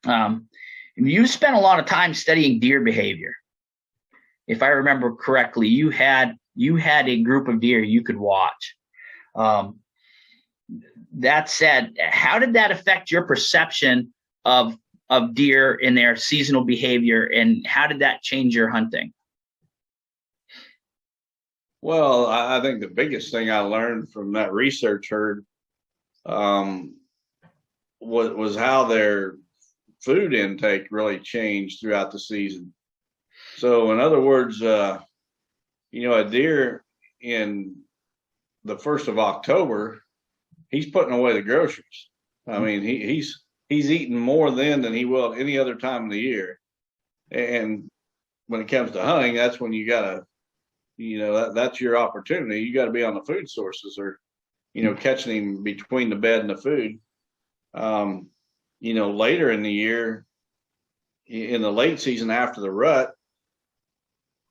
You spent a lot of time studying deer behavior. If I remember correctly, you had a group of deer you could watch. That said, how did that affect your perception of deer in their seasonal behavior, and how did that change your hunting? Well, I think the biggest thing I learned from that research herd um, was how their food intake really changed throughout the season. So, in other words, a deer in the 1st of October, he's putting away the groceries. I mean, he's eating more then than he will any other time of the year. And when it comes to hunting, that's when you gotta, that's your opportunity. You got to be on the food sources, or catching him between the bed and the food. Later in the year, in the late season after the rut,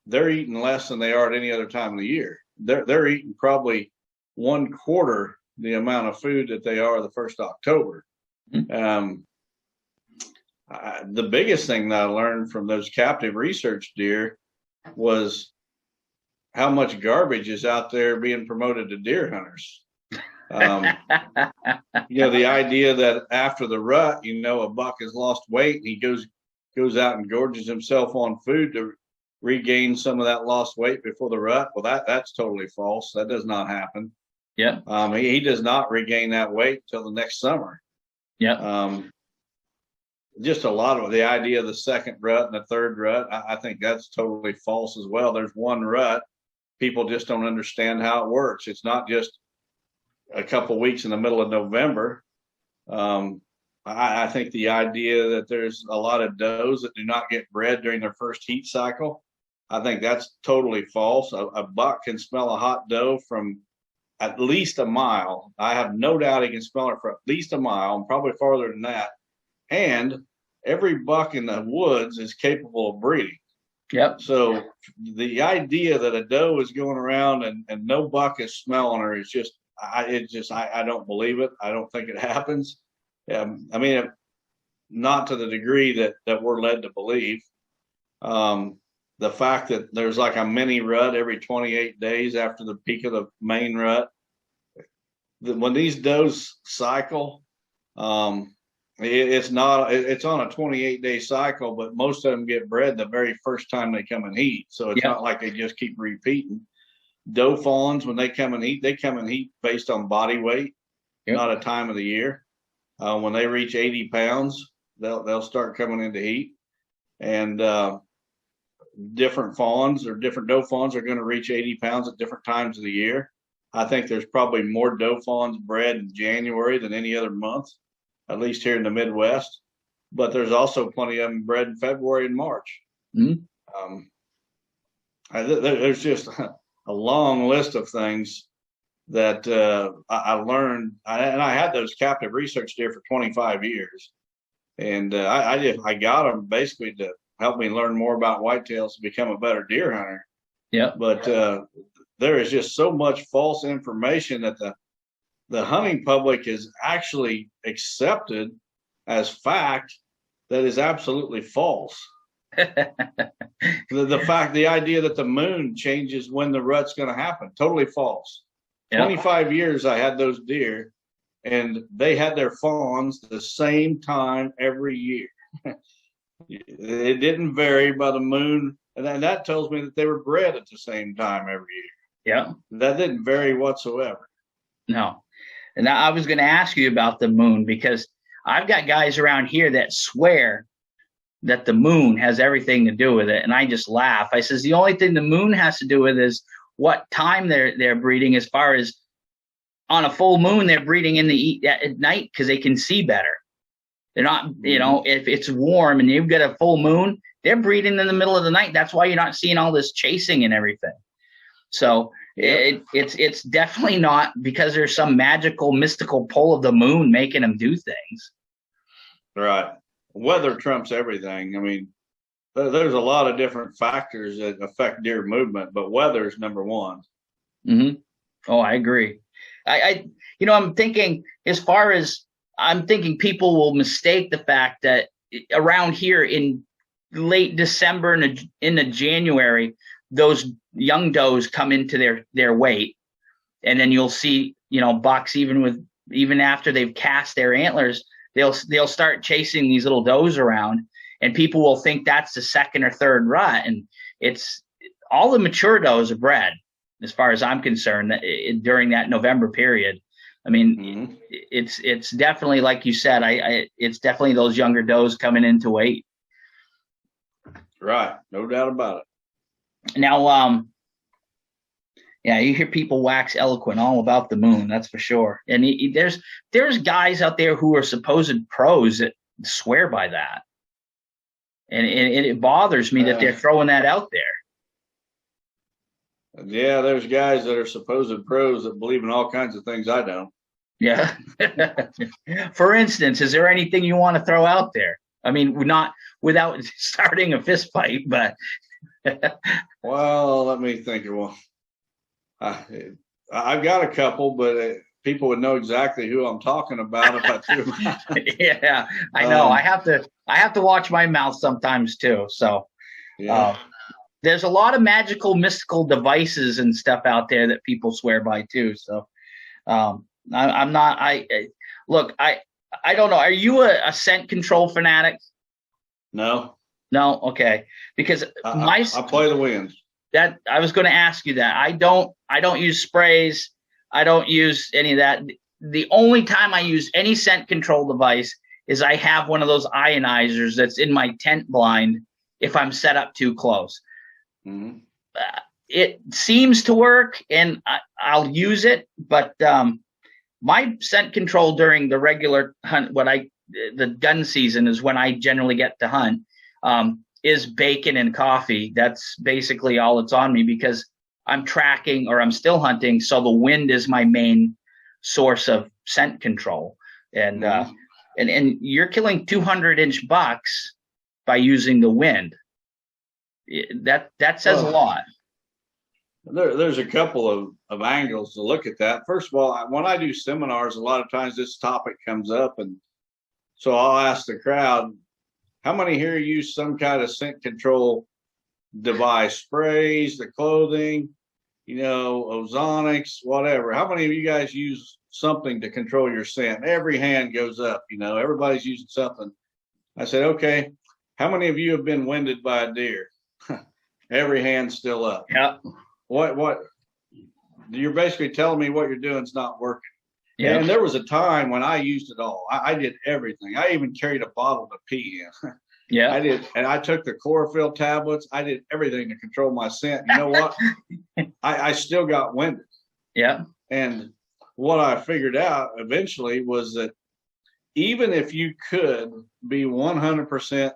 they're eating less than they are at any other time of the year. They're eating probably 1/4 the amount of food that they are the 1st of October. The biggest thing that I learned from those captive research deer was how much garbage is out there being promoted to deer hunters. The idea that after the rut, a buck has lost weight and he goes out and gorges himself on food to regain some of that lost weight before the rut. Well, that's totally false. That does not happen. Yeah. He does not regain that weight till the next summer. Yeah. Just a lot of the idea of the second rut and the third rut, I think that's totally false as well. There's one rut. People just don't understand how it works. It's not just a couple of weeks in the middle of November. I think the idea that there's a lot of does that do not get bred during their first heat cycle, I think that's totally false. A buck can smell a hot doe from at least a mile. I have no doubt he can smell it for at least a mile, and probably farther than that. And every buck in the woods is capable of breeding. Yep. So the idea that a doe is going around and no buck is smelling her is just, I don't believe it. I don't think it happens. Not to the degree that we're led to believe. The fact that there's like a mini rut every 28 days after the peak of the main rut. When these does cycle, it's on a 28-day cycle, but most of them get bred the very first time they come in heat. So it's not like they just keep repeating. Doe fawns, when they come in heat based on body weight, not a time of the year. When they reach 80 pounds, they'll start coming into heat. And different fawns or different doe fawns are going to reach 80 pounds at different times of the year. I think there's probably more doe fawns bred in January than any other month, at least here in the Midwest. But there's also plenty of them bred in February and March. Mm-hmm. There's just a long list of things that I learned, and I had those captive research deer for 25 years, and I got them basically to help me learn more about whitetails to become a better deer hunter. Yeah. But there is just so much false information that the hunting public is actually accepted as fact that is absolutely false. The idea that the moon changes when the rut's going to happen, totally false. 25 years I had those deer, and they had their fawns the same time every year. It didn't vary by the moon, and that tells me that they were bred at the same time every year. Yeah. That didn't vary whatsoever. No. And I was going to ask you about the moon, because I've got guys around here that swear that the moon has everything to do with it. And I just laugh. I says, the only thing the moon has to do with is what time they're breeding. As far as on a full moon, they're breeding at night because they can see better. They're not, if it's warm and you've got a full moon, they're breeding in the middle of the night. That's why you're not seeing all this chasing and everything. So it's definitely not because there's some magical, mystical pull of the moon making them do things. Right. Weather trumps everything. I mean, there's a lot of different factors that affect deer movement, but weather is number one. Mm-hmm. Oh, I agree. I'm thinking people will mistake the fact that around here in late December and into January, those young does come into their weight, and then you'll see, bucks even after they've cast their antlers, they'll start chasing these little does around, and people will think that's the second or third rut, and it's all the mature does are bred, as far as I'm concerned, during that November period. I mean, it's definitely, like you said, it's definitely those younger does coming into weight. Right, no doubt about it. Now, yeah, you hear people wax eloquent all about the moon, that's for sure. And there's guys out there who are supposed pros that swear by that, and it bothers me that they're throwing that out there. Yeah, there's guys that are supposed pros that believe in all kinds of things I don't. Yeah. For instance, is there anything you want to throw out there? I mean, not without starting a fist fight, but. Well, let me think of one. I've got a couple, but people would know exactly who I'm talking about if I threw them out. Yeah, I know. I have to watch my mouth sometimes too. So, yeah. There's a lot of magical, mystical devices and stuff out there that people swear by too. So, I'm not. Look. I don't know. Are you a scent control fanatic? No. No. Okay. Because I play the winds. That I was going to ask you that. I don't use sprays. I don't use any of that. The only time I use any scent control device is I have one of those ionizers that's in my tent blind if I'm set up too close. Mm-hmm. It seems to work, and I'll use it. But my scent control during the regular hunt, the gun season is when I generally get to hunt, is bacon and coffee. That's basically all it's on me, because I'm tracking or I'm still hunting. So the wind is my main source of scent control. And, and you're killing 200-inch bucks by using the wind. That says a lot. There's a couple of angles to look at that. First of all, when I do seminars, a lot of times this topic comes up. And so I'll ask the crowd, how many here use some kind of scent control device, sprays, the clothing, ozonics, whatever? How many of you guys use something to control your scent? Every hand goes up, everybody's using something. I said, okay, how many of you have been winded by a deer? Every hand's still up. Yeah. What? You're basically telling me what you're doing is not working. Yeah. And there was a time when I used it all. I did everything. I even carried a bottle to pee in. Yeah. I did. And I took the chlorophyll tablets. I did everything to control my scent. You know what? I still got winded. Yeah. And what I figured out eventually was that even if you could be 100%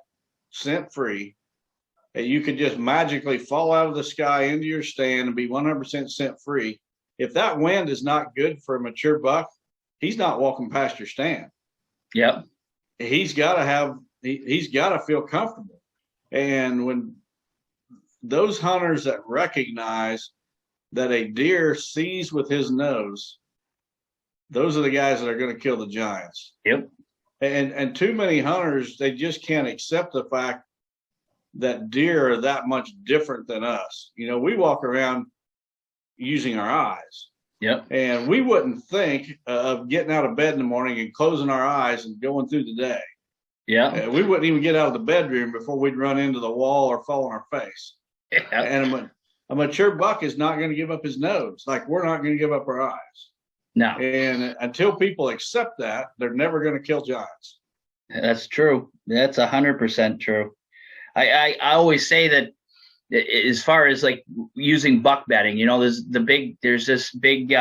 scent free, you could just magically fall out of the sky into your stand and be 100% scent free. If that wind is not good for a mature buck, he's not walking past your stand. Yep. He's got to feel comfortable. And when those hunters that recognize that a deer sees with his nose, those are the guys that are going to kill the giants. Yep. And too many hunters, they just can't accept the fact that deer are that much different than us. We walk around using our eyes. Yep. And we wouldn't think of getting out of bed in the morning and closing our eyes and going through the day. Yeah. We wouldn't even get out of the bedroom before we'd run into the wall or fall on our face. Yeah. And a mature buck is not going to give up his nose. Like we're not going to give up our eyes. No. And until people accept that, they're never going to kill giants. That's true. That's 100% true. I always say that as far as like using buck bedding, there's this big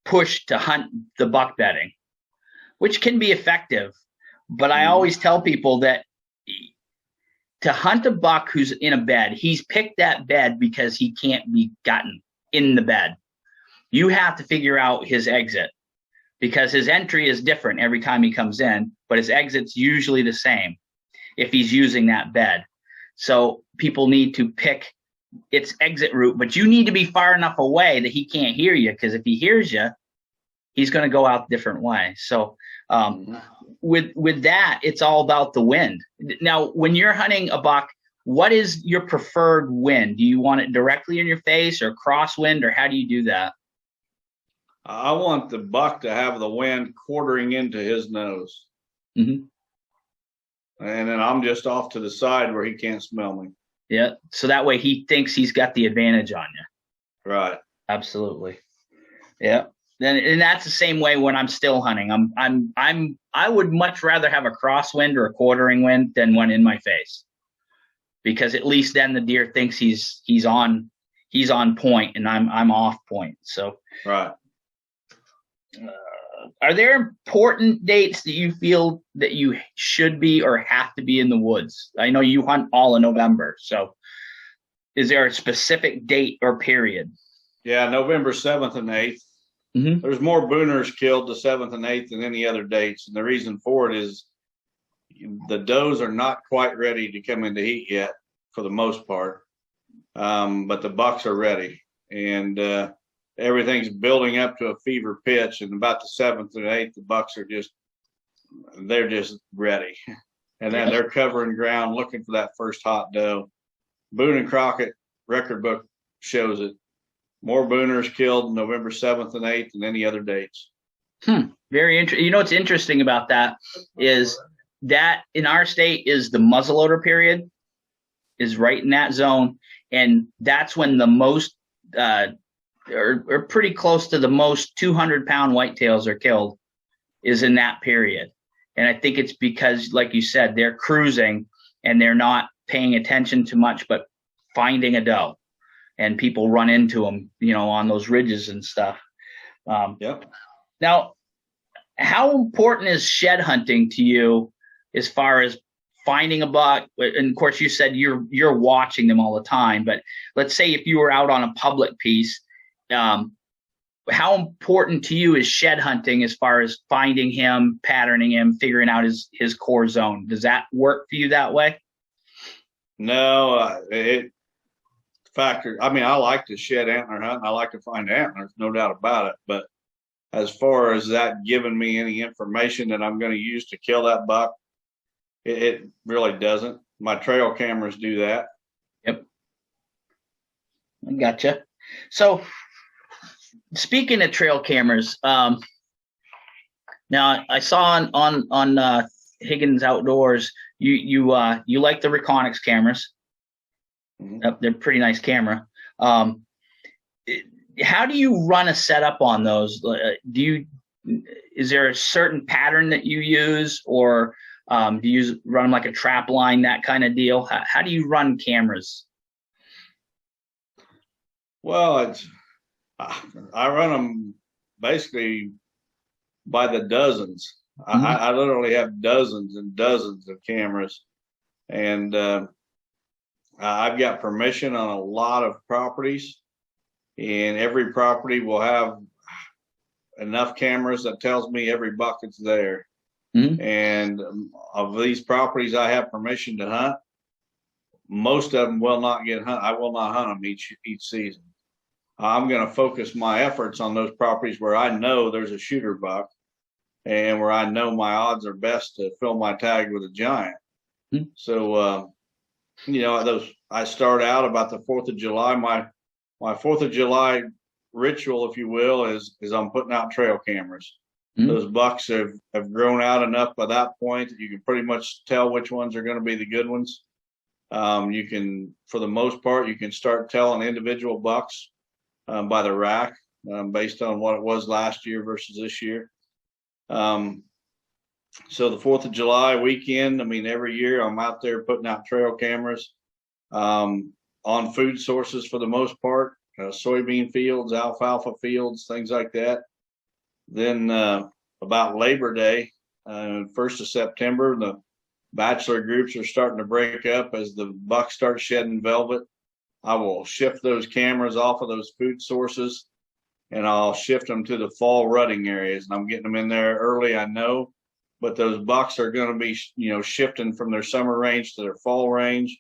push to hunt the buck bedding, which can be effective. But I always tell people that to hunt a buck who's in a bed, he's picked that bed because he can't be gotten in the bed. You have to figure out his exit, because his entry is different every time he comes in, but his exit's usually the same if he's using that bed. So people need to pick its exit route, but you need to be far enough away that he can't hear you, because if he hears you, he's going to go out a different way. So with that, it's all about the wind. Now, when you're hunting a buck, what is your preferred wind? Do you want it directly in your face or crosswind, or how do you do that? I want the buck to have the wind quartering into his nose. Mm-hmm. And then I'm just off to the side where he can't smell me. Yeah. So that way he thinks he's got the advantage on you. Right. Absolutely. Yeah. And that's the same way when I'm still hunting. I would much rather have a crosswind or a quartering wind than one in my face, because at least then the deer thinks he's on point and I'm off point. So right. Are there important dates that you feel that you should be or have to be in the woods? I know you hunt all in November, so is there a specific date or period? Yeah, November 7th and 8th. Mm-hmm. There's more booners killed the 7th and 8th than any other dates. And the reason for it is the does are not quite ready to come into heat yet for the most part. But the bucks are ready. And everything's building up to a fever pitch. And about the 7th and 8th, the bucks are they're just ready. And then they're covering ground looking for that first hot doe. Boone and Crockett record book shows it. More booners killed November 7th and 8th than any other dates. Very interesting. You know what's interesting about that is that in our state is the muzzleloader period is right in that zone. And that's when the most, or pretty close to the most 200-pound whitetails are killed is in that period. And I think it's because, like you said, they're cruising and they're not paying attention to much, but finding a doe. And people run into them, on those ridges and stuff. Yep. Now, how important is shed hunting to you as far as finding a buck? And of course, you said you're watching them all the time. But let's say if you were out on a public piece, how important to you is shed hunting as far as finding him, patterning him, figuring out his core zone? Does that work for you that way? No, factor. I mean, I like to shed antler hunt and I like to find antlers, no doubt about it. But as far as that giving me any information that I'm going to use to kill that buck, it really doesn't. My trail cameras do that. Yep. I gotcha. So speaking of trail cameras, now I saw on Higgins Outdoors, you like the Reconyx cameras. Mm-hmm. They're pretty nice camera. How do you run a setup on those? Is there a certain pattern that you use, or do you run them like a trap line, that kind of deal? How do you run cameras? Well, I run them basically by the dozens. Mm-hmm. I literally have dozens and dozens of cameras, and I've got permission on a lot of properties, and every property will have enough cameras that tells me every buck that's there. Mm-hmm. And of these properties I have permission to hunt, most of them will not get hunt. I will not hunt them each season. I'm going to focus my efforts on those properties where I know there's a shooter buck and where I know my odds are best to fill my tag with a giant. Mm-hmm. So, I start out about the 4th of July. My 4th of July ritual, if you will, is I'm putting out trail cameras. Mm-hmm. Those bucks have grown out enough by that point that you can pretty much tell which ones are going to be the good ones. You can, for the most part, you can start telling individual bucks by the rack based on what it was last year versus this year. So the 4th of July weekend, every year I'm out there putting out trail cameras on food sources for the most part, soybean fields, alfalfa fields, things like that. Then about Labor Day, 1st of September, the bachelor groups are starting to break up as the bucks start shedding velvet. I will shift those cameras off of those food sources and I'll shift them to the fall rutting areas. And I'm getting them in there early, I know. But those bucks are going to be, shifting from their summer range to their fall range.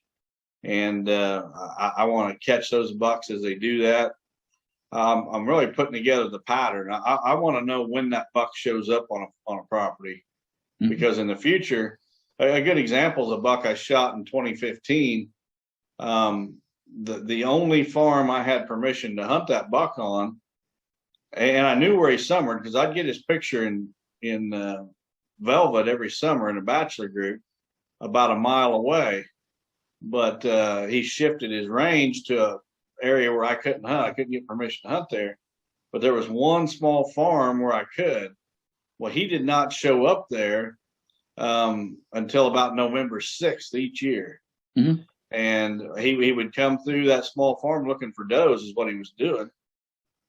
And I want to catch those bucks as they do that. I'm really putting together the pattern. I want to know when that buck shows up on a property. because in the future, a good example is a buck I shot in 2015. The only farm I had permission to hunt that buck on, and I knew where he summered because I'd get his picture in velvet every summer in a bachelor group about a mile away. But he shifted his range to an area where I couldn't hunt. I couldn't get permission to hunt there. But there was one small farm where I could. Well, he did not show up there until about November 6th each year. Mm-hmm. And he would come through that small farm looking for does is what he was doing.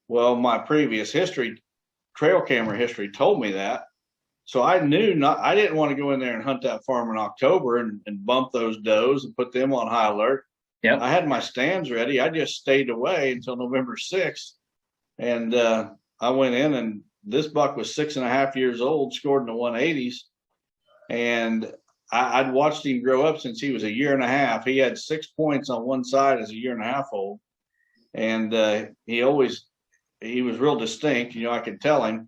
Well, my previous history, trail camera history, told me that. So I knew I didn't want to go in there and hunt that farm in October and bump those does and put them on high alert. Yep. I had my stands ready. I just stayed away until November 6th. And I went in, and this buck was 6.5 years old, scored in the 180s. And I'd watched him grow up since he was 1.5 years. He had 6 points on one side as 1.5 years old. And he was real distinct. I could tell him.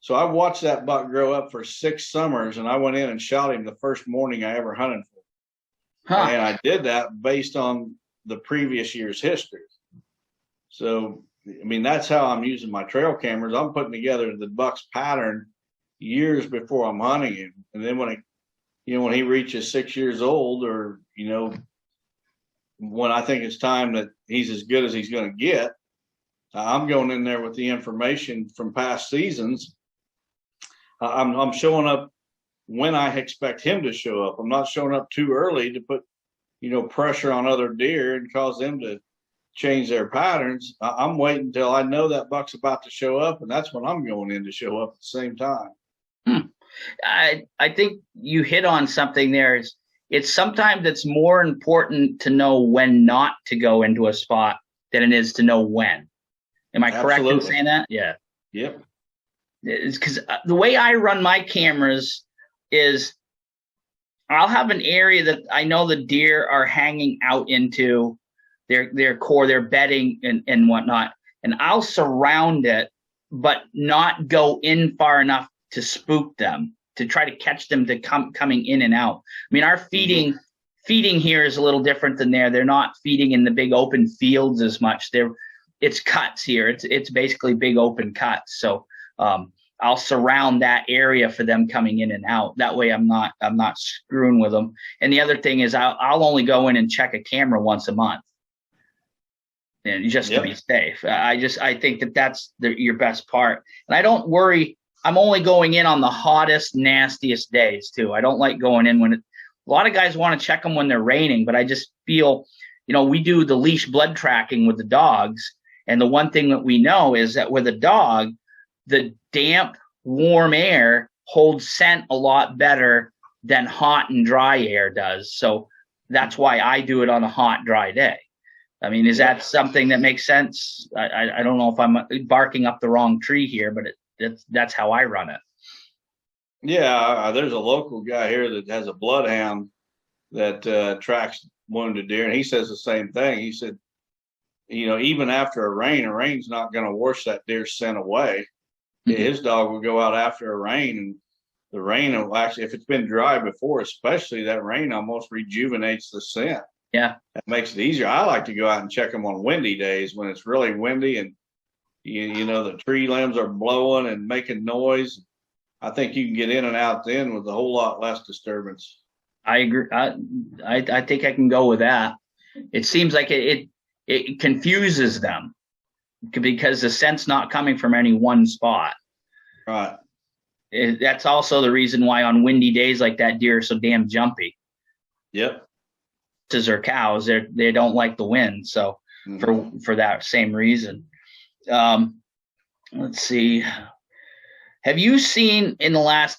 So I watched that buck grow up for 6 summers, and I went in and shot him the first morning I ever hunted for. Huh. And I did that based on the previous year's history. So, that's how I'm using my trail cameras. I'm putting together the buck's pattern years before I'm hunting him. And then when he reaches 6 years old, or, when I think it's time that he's as good as he's going to get, I'm going in there with the information from past seasons. I'm showing up when I expect him to show up. I'm not showing up too early to put, pressure on other deer and cause them to change their patterns. I'm waiting until I know that buck's about to show up, and that's when I'm going in to show up at the same time. I think you hit on something there. It's sometimes it's more important to know when not to go into a spot than it is to know when. Am I correct in saying that? Yeah. Yep. It's because the way I run my cameras is I'll have an area that I know the deer are hanging out into their core, their bedding and whatnot, and I'll surround it, but not go in far enough to spook them, to try to catch them to coming in and out. Our feeding here is a little different than there. They're not feeding in the big open fields as much. It's cuts here. It's basically big open cuts. So I'll surround that area for them coming in and out. That way I'm not screwing with them. And the other thing is I'll only go in and check a camera once a month, and just to be safe. I think that's your best part. And I don't worry. I'm only going in on the hottest, nastiest days too. I don't like going in when a lot of guys want to check them when they're raining, but I just feel, we do the leash blood tracking with the dogs. And the one thing that we know is that with a dog, the damp, warm air holds scent a lot better than hot and dry air does. So that's why I do it on a hot, dry day. Is that something that makes sense? I don't know if I'm barking up the wrong tree here, but that's how I run it. Yeah, there's a local guy here that has a bloodhound that tracks wounded deer, and he says the same thing. He said, even after a rain's not going to wash that deer's scent away. Mm-hmm. His dog will go out after a rain, and the rain will actually, if it's been dry before, especially, that rain almost rejuvenates the scent. Yeah. That makes it easier. I like to go out and check them on windy days when it's really windy and, the tree limbs are blowing and making noise. I think you can get in and out then with a whole lot less disturbance. I agree. I think I can go with that. It seems like it confuses them because the scent's not coming from any one spot. Right. That's also the reason why on windy days like that, deer are so damn jumpy. Yep. Or cows, they don't like the wind. So for that same reason. Let's see. Have you seen in the last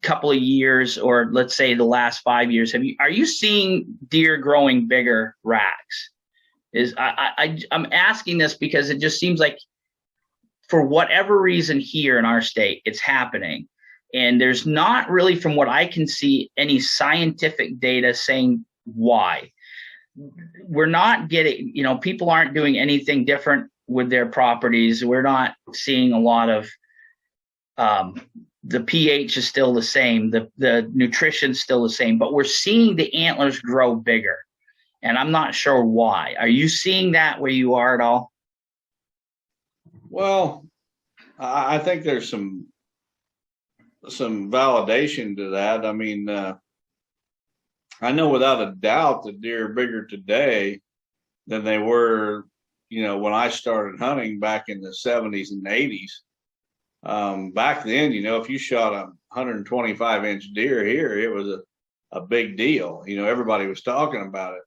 couple of years, or let's say the last 5 years, are you seeing deer growing bigger racks? I'm asking this because it just seems like for whatever reason here in our state, it's happening. And there's not really, from what I can see, any scientific data saying why. We're not getting, people aren't doing anything different with their properties. We're not seeing a lot of the pH is still the same, the nutrition's still the same, but we're seeing the antlers grow bigger, and I'm not sure why. Are you seeing that where you are at all? Well, I think there's some validation to that. I mean, I know without a doubt that deer are bigger today than they were, when I started hunting back in the 70s and 80s. Back then, if you shot a 125-inch deer here, it was a big deal. Everybody was talking about it.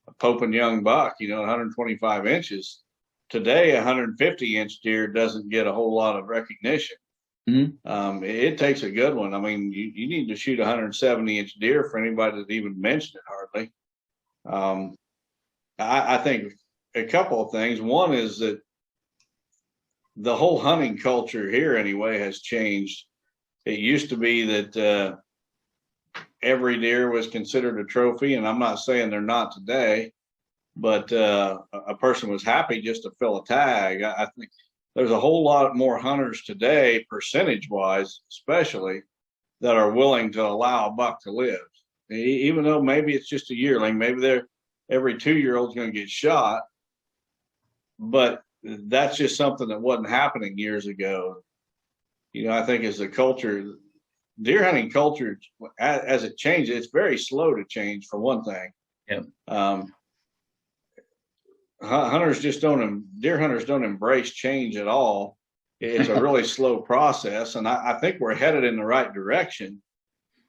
A Pope and Young buck, 125 inches. Today, a 150-inch deer doesn't get a whole lot of recognition. Mm-hmm. It takes a good one. I mean, you need to shoot a 170-inch deer for anybody to even mention it, hardly. I think a couple of things. One is that the whole hunting culture here, anyway, has changed. It used to be that every deer was considered a trophy, and I'm not saying they're not today, but a person was happy just to fill a tag. I think there's a whole lot more hunters today, percentage-wise especially, that are willing to allow a buck to live. Even though maybe it's just a yearling, maybe every 2-year-old's going to get shot, but that's just something that wasn't happening years ago. I think as the culture, deer hunting culture, as it changes, it's very slow to change, for one thing. Yeah. Deer hunters don't embrace change at all. It's a really slow process, and I think we're headed in the right direction,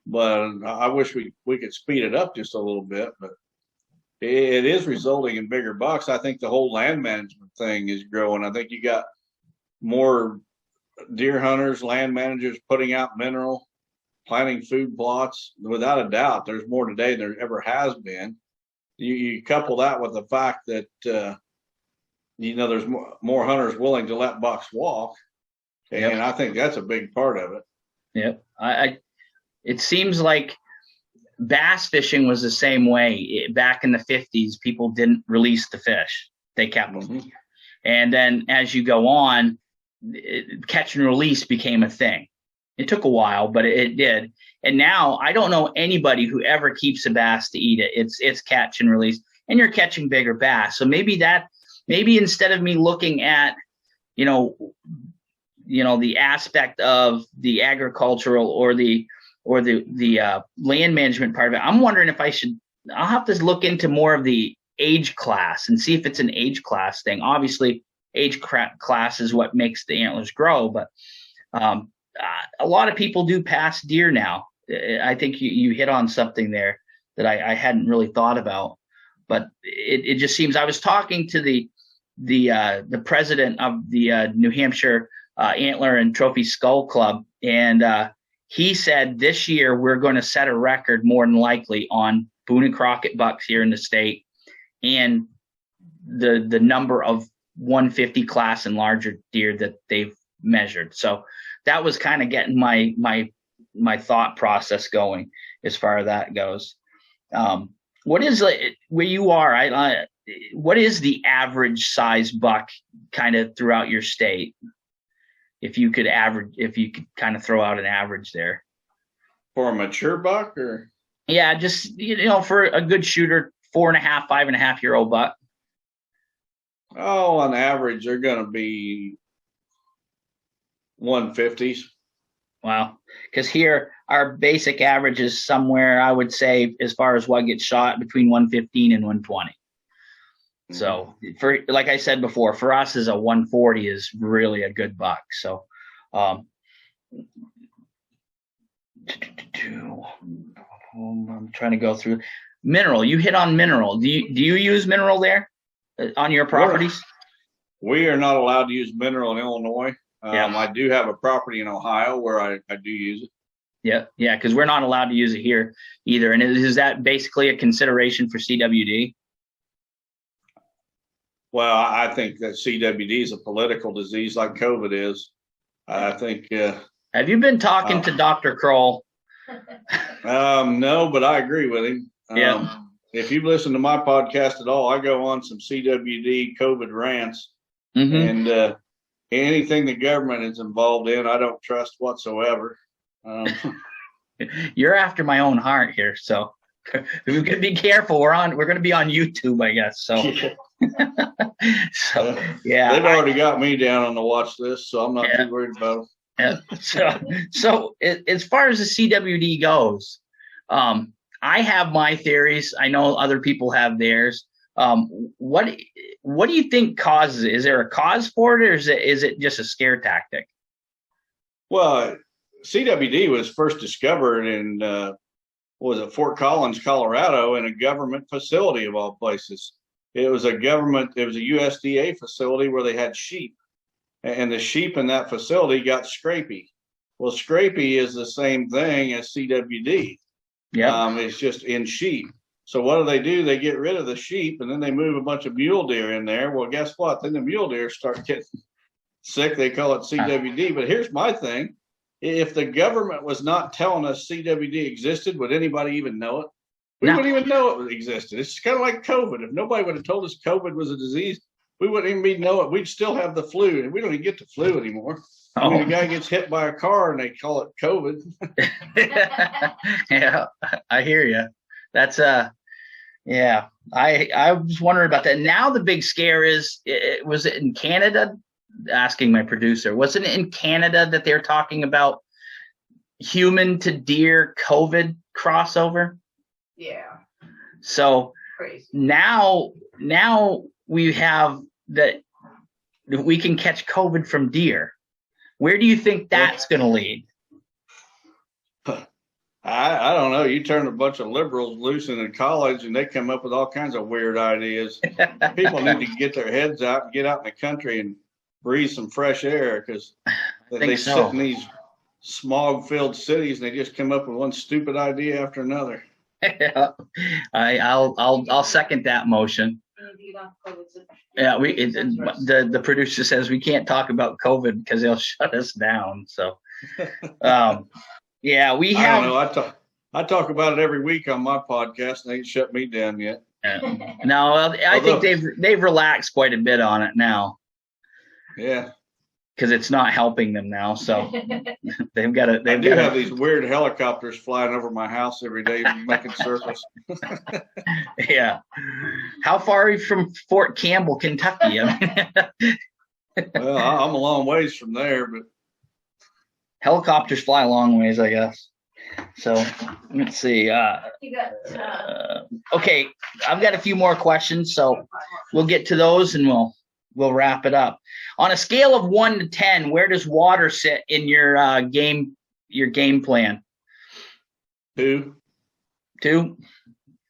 but I wish we could speed it up just a little bit, but it is resulting in bigger bucks. I think the whole land management thing is growing. I think you got more deer hunters, land managers putting out mineral, planting food plots. Without a doubt, there's more today than there ever has been. You couple that with the fact that there's more hunters willing to let bucks walk, and yep. I think that's a big part of it. Yep. It seems like bass fishing was the same way. Back in the 50s, people didn't release the fish; they kept them. Mm-hmm. And then as you go on, catch and release became a thing. It took a while, but it did. And now I don't know anybody who ever keeps a bass to eat it. It's catch and release, and you're catching bigger bass. So maybe instead of me looking at, the aspect of the agricultural or the land management part of it, I'm wondering if I'll have to look into more of the age class and see if it's an age class thing. Obviously, age class is what makes the antlers grow, but a lot of people do pass deer now. I think you hit on something there that I hadn't really thought about, but it just seems. I was talking to the president of the New Hampshire Antler and Trophy Skull Club, and he said this year we're going to set a record more than likely on Boone and Crockett bucks here in the state, and the number of 150 class and larger deer that they've measured. So that was kind of getting my thought process going as far as that goes. What is where you are? What is the average size buck kind of throughout your state? If you could kind of throw out an average there for a mature buck, or just for a good shooter, 4.5, 5.5-year-old buck. Oh, on average, they're going to be 150s. Wow. Because here, our basic average is somewhere, I would say, as far as what gets shot, between 115 and 120. Mm-hmm. So, like I said before, for us, as a 140 is really a good buck. So, I'm trying to go through mineral. You hit on mineral. Do you use mineral there on your properties? We are not allowed to use mineral in Illinois. I do have a property in Ohio where I do use it. Yeah, because we're not allowed to use it here either. And is that basically a consideration for CWD? Well, I think that CWD is a political disease like COVID is. I think. Have you been talking to Dr. Kroll? No, but I agree with him. If you've listened to my podcast at all, I go on some CWD COVID rants, mm-hmm. and anything the government is involved in, I don't trust whatsoever. You're after my own heart here, so we're gonna be careful. We're gonna be on YouTube, I guess. So, so yeah, they've already got me down on the watch list, so I'm not too worried about it. So as far as the CWD goes, I have my theories. I know other people have theirs. What do you think causes it? Is there a cause for it, or is it just a scare tactic? Well, CWD was first discovered in was it Fort Collins, Colorado, in a government facility of all places. It was a USDA facility where they had sheep, and the sheep in that facility got scrapie. Well, scrapie is the same thing as CWD. Yeah. It's just in sheep. So what do? They get rid of the sheep, and then they move a bunch of mule deer in there. Well, guess what? Then the mule deer start getting sick. They call it CWD. But here's my thing. If the government was not telling us CWD existed, would anybody even know it? We wouldn't even know it existed. It's kind of like COVID. If nobody would have told us COVID was a disease, we wouldn't even know it. We'd still have the flu, and we don't even get the flu anymore. I mean, a guy gets hit by a car and they call it COVID. Yeah, I hear you. That's yeah. I was wondering about that. Now the big scare is, was it in Canada? Asking my producer, wasn't it in Canada that they're talking about human to deer COVID crossover? Yeah. So Crazy. now we have that we can catch COVID from deer. Where do you think that's going to lead? I don't know. You turn a bunch of liberals loose in college and they come up with all kinds of weird ideas. People need to get their heads out and get out in the country and breathe some fresh air, because they sit in these smog-filled cities and they just come up with one stupid idea after another. I'll second that motion. Yeah, the producer says we can't talk about COVID because they'll shut us down. So, yeah, we have. I don't know. I talk about it every week on my podcast, and they ain't shut me down yet. No, I think they've relaxed quite a bit on it now. Yeah, because it's not helping them now. So they've got to. I do have these weird helicopters flying over my house every day, making circles. Yeah. How far are you from Fort Campbell, Kentucky? Well, I'm a long ways from there, but helicopters fly a long ways, I guess. So let's see. Okay, I've got a few more questions, so we'll get to those and we'll wrap it up. On a scale of 1 to 10, where does water sit in your game plan? 2. 2.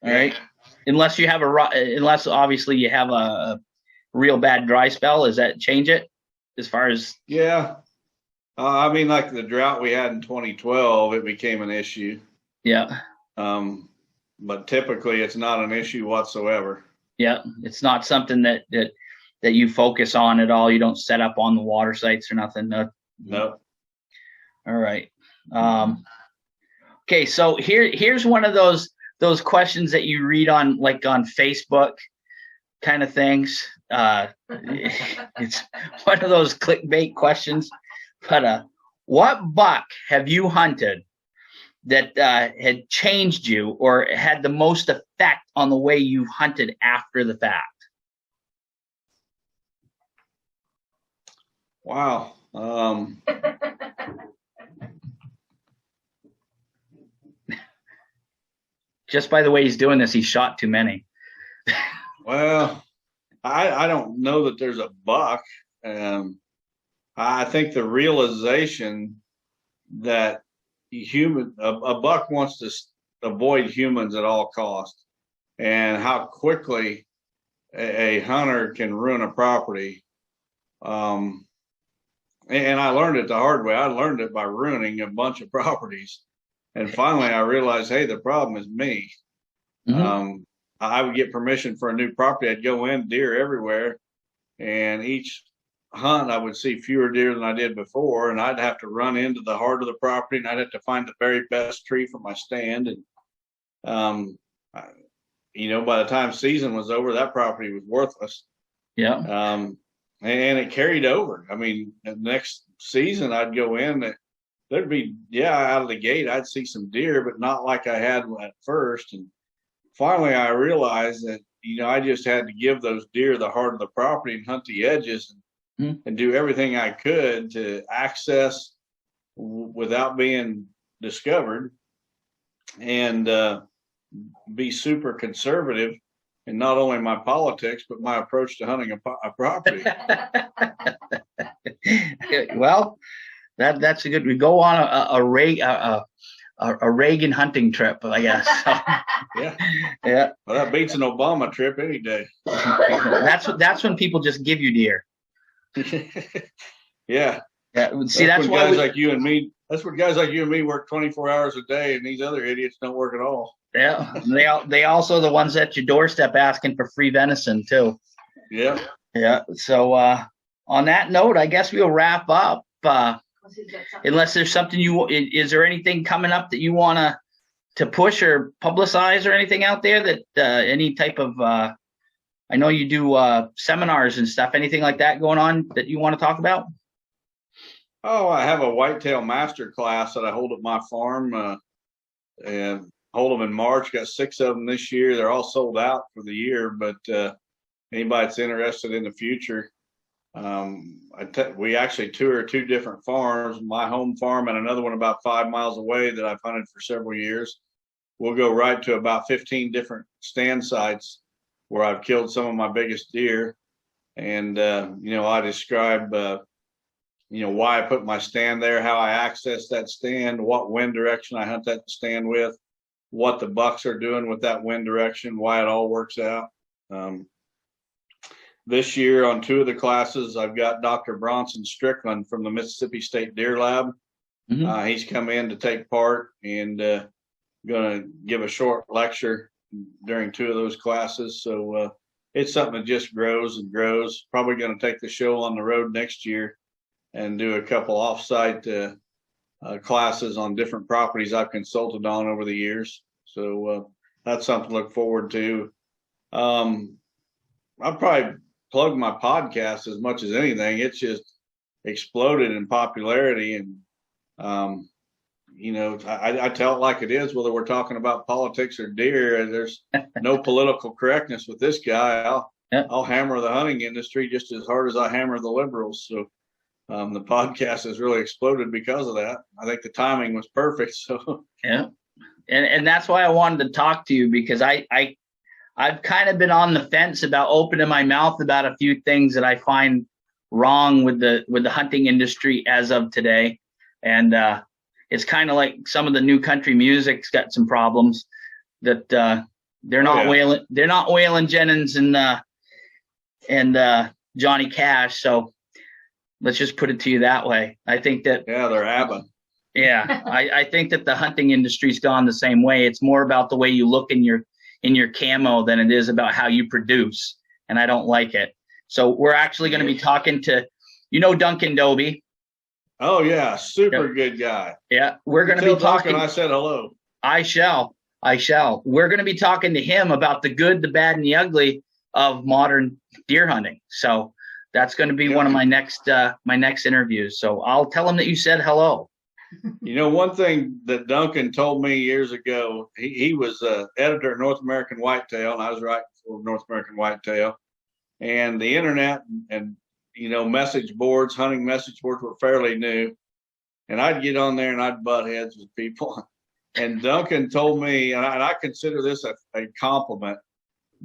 All right. Unless obviously you have a real bad dry spell, does that change it as far as? Yeah. I mean, like the drought we had in 2012, it became an issue. Yeah. But typically it's not an issue whatsoever. Yeah. It's not something that you focus on at all. You don't set up on the water sites or nothing. No. All right. Okay. So here's one of those questions that you read on Facebook kind of things. It's one of those clickbait questions, but what buck have you hunted that had changed you or had the most effect on the way you've hunted after the fact? Wow. Just by the way he's doing this, he shot too many. Well, I don't know that there's a buck. I think the realization that a buck wants to avoid humans at all costs, and how quickly a hunter can ruin a property. And I learned it the hard way. I learned it by ruining a bunch of properties. And finally, I realized, hey, the problem is me. Mm-hmm. I would get permission for a new property. I'd go in, deer everywhere. And each hunt, I would see fewer deer than I did before. And I'd have to run into the heart of the property, and I'd have to find the very best tree for my stand. And, by the time season was over, that property was worthless. Yeah. and it carried over. I mean, the next season I'd go in, there'd be, out of the gate, I'd see some deer, but not like I had at first. And finally I realized that, I just had to give those deer the heart of the property and hunt the edges and do everything I could to access without being discovered, and be super conservative in not only my politics, but my approach to hunting a property. Well, that's a good. We go on a Reagan hunting trip, I guess. So, yeah. Well, that beats an Obama trip any day. That's when people just give you deer. Yeah. See, that's why guys like you and me. That's what guys like you and me work 24 hours a day, and these other idiots don't work at all. Yeah, they also the ones at your doorstep asking for free venison too. Yeah. Yeah. So on that note, I guess we'll wrap up. Unless there's something is there anything coming up that you want to push or publicize or anything out there that any type of I know you do seminars and stuff, anything like that going on that you want to talk about? Oh, I have a whitetail master class that I hold at my farm, and hold them in March. Got 6 of them this year. They're all sold out for the year, but anybody that's interested in the future, we actually tour 2 different farms, my home farm and another one about 5 miles away that I've hunted for several years. We'll go right to about 15 different stand sites where I've killed some of my biggest deer. And, I describe, why I put my stand there, how I access that stand, what wind direction I hunt that stand with, what the bucks are doing with that wind direction, why it all works out. This year on 2 of the classes, I've got Dr. Bronson Strickland from the Mississippi State Deer Lab. He's come in to take part and going to give a short lecture during 2 of those classes. So it's something that just grows and grows. Probably going to take the show on the road next year and do a couple offsite classes on different properties I've consulted on over the years. So that's something to look forward to. I'll probably plug my podcast as much as anything. It's just exploded in popularity, and I tell it like it is, whether we're talking about politics or deer. There's no political correctness with this guy. I'll hammer the hunting industry just as hard as I hammer the liberals. So the podcast has really exploded because of that. I think the timing was perfect. So yeah, and that's why I wanted to talk to you, because I've kind of been on the fence about opening my mouth about a few things that I find wrong with the hunting industry as of today, and it's kind of like some of the new country music's got some problems that they're not Waylon Jennings and Johnny Cash. So let's just put it to you that way. I think that they're ABBA. Yeah, I think that the hunting industry's gone the same way. It's more about the way you look in your camo than it is about how you produce, and I don't like it. So we're actually going to be talking to, Duncan Dobie. Oh yeah, super good guy. Yeah, we're going to be talking. Duncan, I said hello. I shall. We're going to be talking to him about the good, the bad, and the ugly of modern deer hunting. So that's going to be one of my next interviews. So I'll tell him that you said hello. One thing that Duncan told me years ago, he was editor at North American Whitetail, and I was writing for North American Whitetail, and the internet and message boards, hunting message boards were fairly new, and I'd get on there and I'd butt heads with people. And Duncan told me, and I consider this a compliment,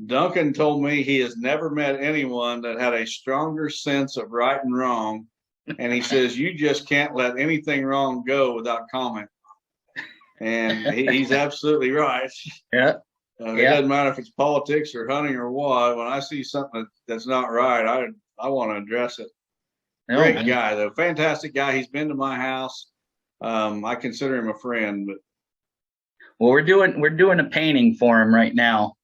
Duncan told me he has never met anyone that had a stronger sense of right and wrong. And he says, you just can't let anything wrong go without comment. And he's absolutely right. Yeah. It doesn't matter if it's politics or hunting or what. When I see something that's not right, I want to address it. Great guy, though. Fantastic guy. He's been to my house. I consider him a friend. But well, we're doing a painting for him right now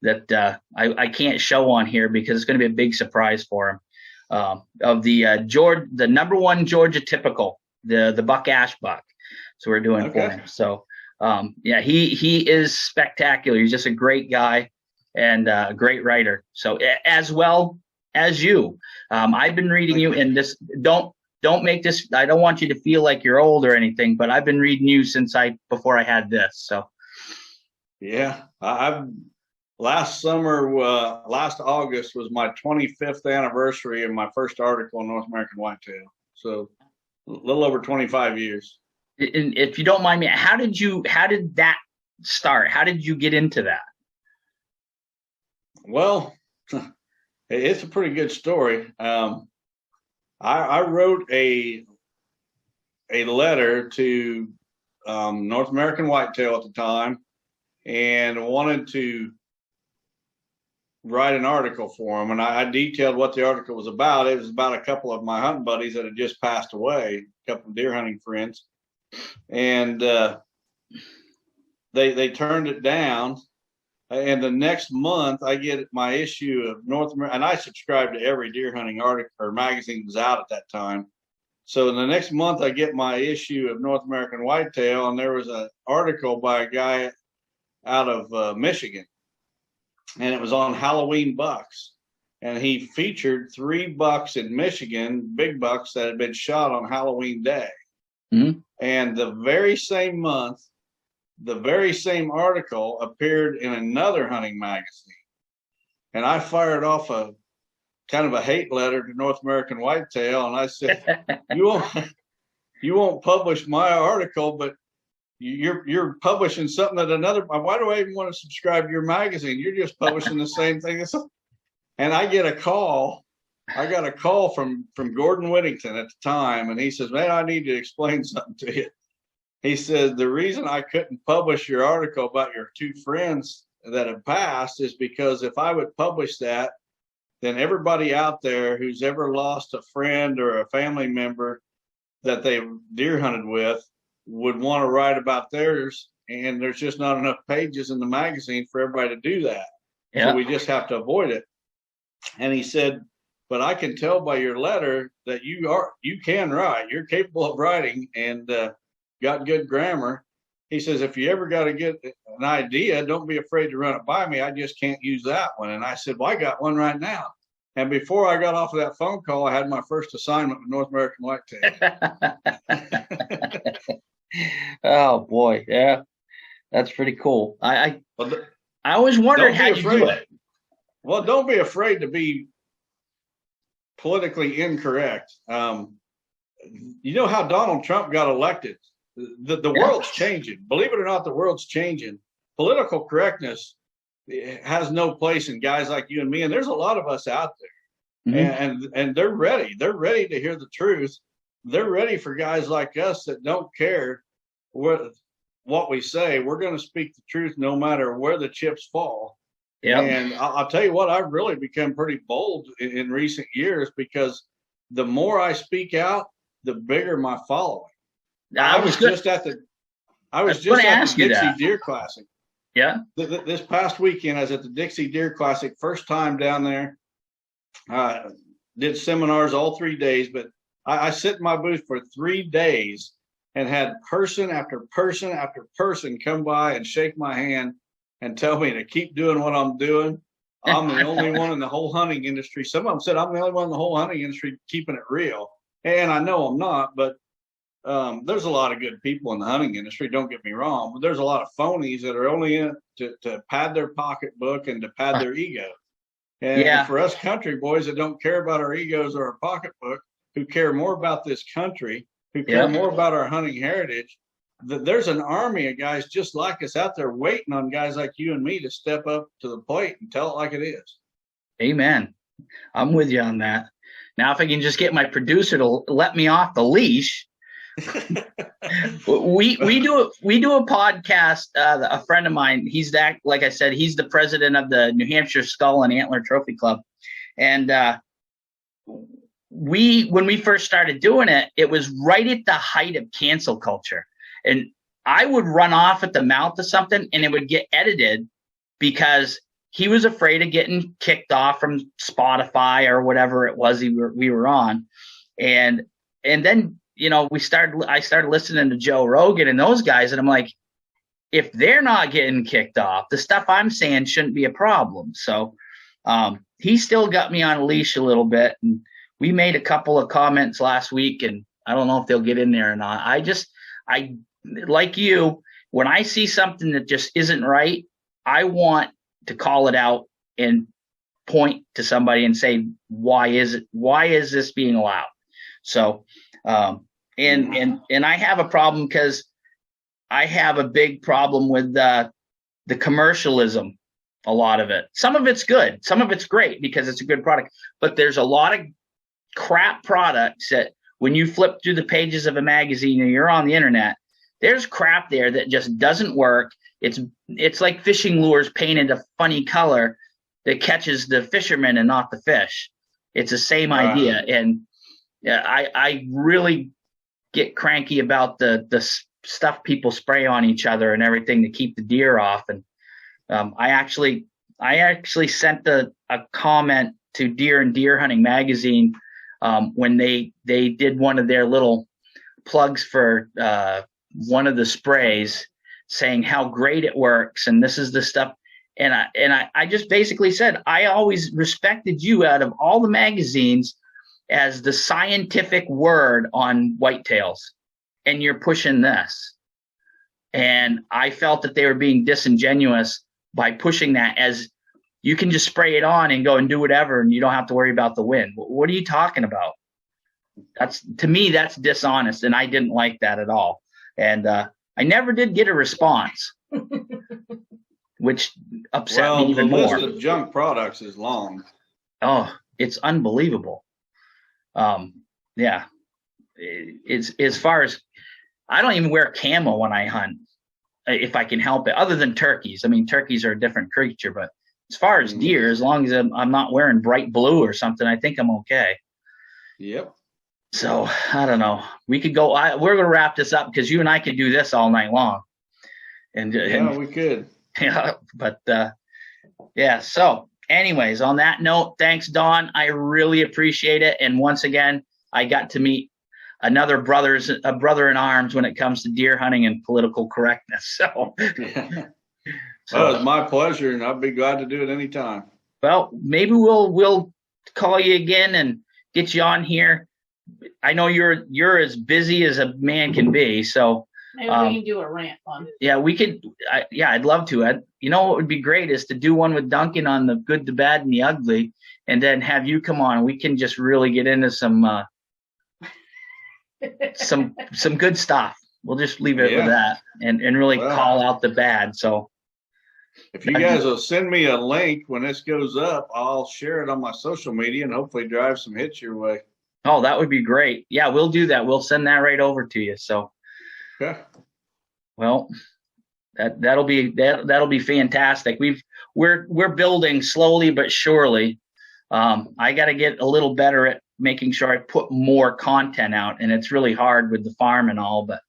that I can't show on here because it's going to be a big surprise for him. Of the number 1 Georgia typical, the buck ash buck. So we're doing for him. So he is spectacular. He's just a great guy and a great writer. So as well, as you. I've been reading you, and this don't make this. I don't want you to feel like you're old or anything, but I've been reading you before I had this. So Yeah, I've last August was my 25th anniversary of my first article in North American Whitetail. So a little over 25 years. and if you don't mind me, how did that start? How did you get into that? Well, it's a pretty good story. I wrote a letter to North American Whitetail at the time and wanted to write an article for them. And I detailed what the article was about. It was about a couple of my hunting buddies that had just passed away, a couple of deer hunting friends. And they turned it down. And the next month, I get my issue of North America, and I subscribed to every deer hunting article or magazine that was out at that time. So the next month, I get my issue of North American Whitetail, and there was an article by a guy out of Michigan, and it was on Halloween bucks. And he featured 3 bucks in Michigan, big bucks that had been shot on Halloween Day. Mm-hmm. And the very same month, the very same article appeared in another hunting magazine. And I fired off a kind of a hate letter to North American Whitetail. And I said, you won't publish my article, but you're publishing something that why do I even want to subscribe to your magazine? You're just publishing the same thing. And I got a call from Gordon Whittington at the time. And he says, man, I need to explain something to you. He said, the reason I couldn't publish your article about your 2 friends that have passed is because if I would publish that, then everybody out there who's ever lost a friend or a family member that they deer hunted with would want to write about theirs. And there's just not enough pages in the magazine for everybody to do that. Yeah. So we just have to avoid it. And he said, but I can tell by your letter that you can write. You're capable of writing and got good grammar. He says, if you ever got to get an idea, don't be afraid to run it by me. I just can't use that one. And I said, well, I got one right now. And before I got off of that phone call, I had my first assignment with North American Whitetail. Oh boy. Yeah. That's pretty cool. I always wondered how you do it. Well, don't be afraid to be politically incorrect. You know how Donald Trump got elected? The world's changing. Believe it or not, the world's changing. Political correctness has no place in guys like you and me. And there's a lot of us out there. Mm-hmm. And they're ready. They're ready to hear the truth. They're ready for guys like us that don't care what we say. We're going to speak the truth no matter where the chips fall. Yeah. And I'll tell you what, I've really become pretty bold in recent years because the more I speak out, the bigger my following. I was just at the Dixie Deer Classic. Yeah. This past weekend, I was at the Dixie Deer Classic, first time down there. Did seminars all 3 days, but I sit in my booth for 3 days and had person after person after person come by and shake my hand and tell me to keep doing what I'm doing. I'm the only one in the whole hunting industry. Some of them said I'm the only one in the whole hunting industry keeping it real. And I know I'm not, but there's a lot of good people in the hunting industry, don't get me wrong, but there's a lot of phonies that are only in it to pad their pocketbook and to pad their ego. And for us country boys that don't care about our egos or our pocketbook, who care more about this country, who care more about our hunting heritage, there's an army of guys just like us out there waiting on guys like you and me to step up to the plate and tell it like it is. Amen. I'm with you on that. Now, if I can just get my producer to let me off the leash. we do a podcast. A friend of mine, like I said, he's the president of the New Hampshire Skull and Antler Trophy Club, and when we first started doing it, it was right at the height of cancel culture, and I would run off at the mouth of something, and it would get edited because he was afraid of getting kicked off from Spotify or whatever it was we were on, and then. I started listening to Joe Rogan and those guys, and I'm like, if they're not getting kicked off, the stuff I'm saying shouldn't be a problem. So He still got me on a leash a little bit, and we made a couple of comments last week, and I don't know if they'll get in there or not. I like you, when I see something that just isn't right, I want to call it out and point to somebody and say, why is this being allowed? So, and I have a problem because I have a big problem with the commercialism. A lot of it. Some of it's good. Some of it's great because it's a good product. But there's a lot of crap products that when you flip through the pages of a magazine or you're on the internet, there's crap there that just doesn't work. It's like fishing lures painted a funny color that catches the fisherman and not the fish. It's the same idea. And I really get cranky about the stuff people spray on each other and everything to keep the deer off. And I actually sent a comment to Deer and Deer Hunting magazine when they did one of their little plugs for one of the sprays, saying how great it works and this is the stuff. And I just basically said, I always respected you out of all the magazines as the scientific word on whitetails, and you're pushing this. And I felt that they were being disingenuous by pushing that as you can just spray it on and go and do whatever, and you don't have to worry about the wind. What are you talking about? To me, that's dishonest, and I didn't like that at all. And I never did get a response, which upset me even more. The list of junk products is long. Oh, it's unbelievable. Yeah. It's as far as, I don't even wear camo when I hunt, if I can help it, other than turkeys. I mean, turkeys are a different creature, but as far as deer, as long as I'm not wearing bright blue or something, I think I'm okay. Yep. So I don't know. We could go. We're going to wrap this up because you and I could do this all night long. And we could. Yeah, but yeah. So, anyways, on that note, thanks, Don. I really appreciate it. And once again, I got to meet a brother in arms when it comes to deer hunting and political correctness. So, Well, it's my pleasure, and I'd be glad to do it anytime. Well, maybe we'll call you again and get you on here. I know you're as busy as a man can be, so maybe we can do a rant one. Yeah, we could. I'd love to. You know what would be great is to do one with Duncan on the good, the bad, and the ugly, and then have you come on. We can just really get into some good stuff. We'll just leave it with that and really call out the bad. So if you guys will send me a link when this goes up, I'll share it on my social media and hopefully drive some hits your way. Oh, that would be great. Yeah, we'll do that. We'll send that right over to you. So, okay. Well, that'll be fantastic. We're building slowly but surely. I got to get a little better at making sure I put more content out, and it's really hard with the farm and all. But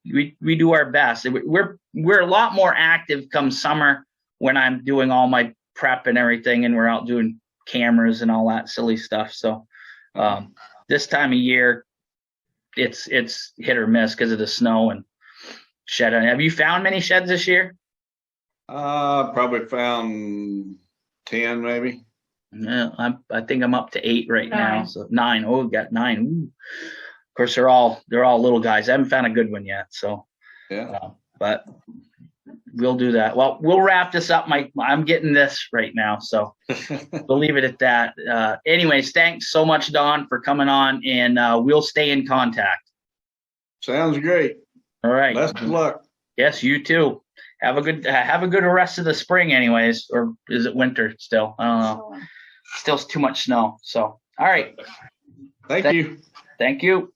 we do our best. We're a lot more active come summer when I'm doing all my prep and everything, and we're out doing cameras and all that silly stuff. So this time of year, it's hit or miss because of the snow and shed. Have you found many sheds this year? Probably found 10 maybe. Yeah, I think I'm up to 8 right now. So 9. Oh, we got 9. Ooh. Of course, they're all little guys. I haven't found a good one yet. So but we'll do that. Well, we'll wrap this up. I'm getting this right now, so we'll leave it at that. Anyways, thanks so much, Don, for coming on, and we'll stay in contact. Sounds great. All right. Best of luck. Yes, you too. Have a good rest of the spring, anyways, or is it winter still? I don't know. Still too much snow. So, all right. Thank you. Thank you.